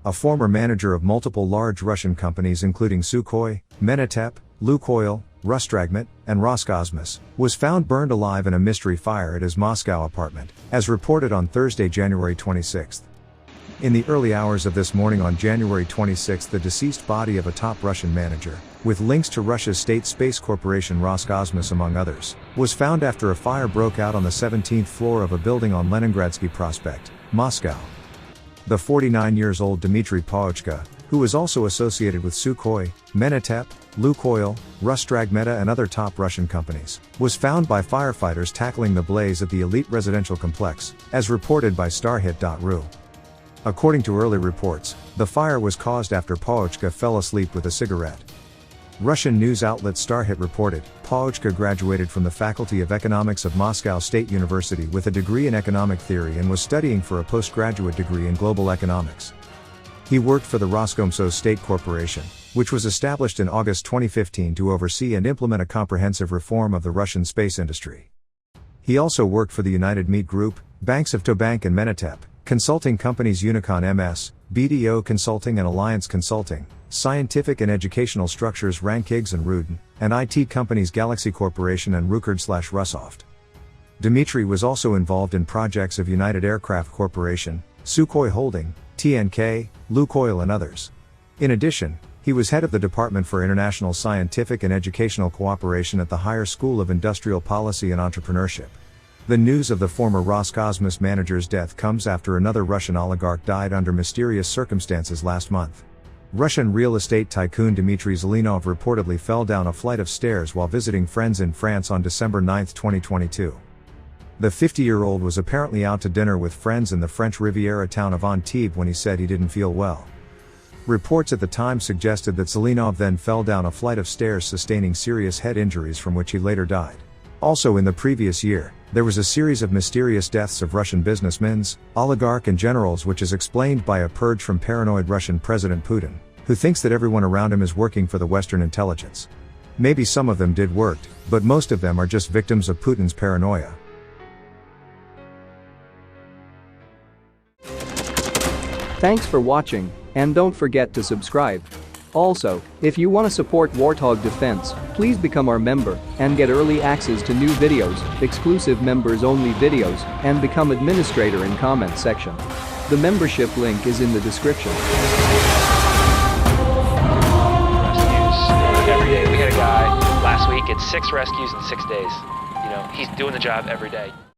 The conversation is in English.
a former manager of multiple large Russian companies including Sukhoi, Menatep, Lukoil, Rostragmet, and Roscosmos, was found burned alive in a mystery fire at his Moscow apartment, as reported on Thursday, January 26. In the early hours of this morning on January 26, the deceased body of a top Russian manager, with links to Russia's state space corporation Roscosmos among others, was found after a fire broke out on the 17th floor of a building on Leningradsky Prospect, Moscow. The 49-year-old Dmitry Purge, who was also associated with Sukhoi, Menatep, Lukoil, Rostragmet and other top Russian companies, was found by firefighters tackling the blaze at the elite residential complex, as reported by starhit.ru. According to early reports, the fire was caused after Purge fell asleep with a cigarette. Russian news outlet Starhit reported, Purge graduated from the Faculty of Economics of Moscow State University with a degree in economic theory and was studying for a postgraduate degree in global economics. He worked for the Roscosmos State Corporation, which was established in August 2015 to oversee and implement a comprehensive reform of the Russian space industry. He also worked for the United Meat Group, banks of Tobank and Menatep, consulting companies Unicon MS, BDO Consulting and Alliance Consulting, scientific and educational structures Rankiggs and Rudin, and IT companies Galaxy Corporation and Russsoft. Dmitry was also involved in projects of United Aircraft Corporation, Sukhoi Holding, TNK, Lukoil and others. In addition, he was head of the Department for International Scientific and Educational Cooperation at the Higher School of Industrial Policy and Entrepreneurship. The news of the former Roscosmos manager's death comes after another Russian oligarch died under mysterious circumstances last month. Russian real estate tycoon Dmitry Zelenov reportedly fell down a flight of stairs while visiting friends in France on December 9, 2022. The 50-year-old was apparently out to dinner with friends in the French Riviera town of Antibes when he said he didn't feel well. Reports at the time suggested that Zelenov then fell down a flight of stairs sustaining serious head injuries from which he later died. Also in the previous year, there was a series of mysterious deaths of Russian businessmen, oligarchs and generals which is explained by a purge from paranoid Russian President Putin, who thinks that everyone around him is working for the Western intelligence. Maybe some of them did work, but most of them are just victims of Putin's paranoia. Thanks for watching, and don't forget to subscribe. Also, if you want to support Warthog Defense, please become our member and get early access to new videos, exclusive members-only videos, and become administrator in comment section. The membership link is in the description. Rescues every day. We had a guy last week at 6 rescues in 6 days. You know, he's doing the job every day.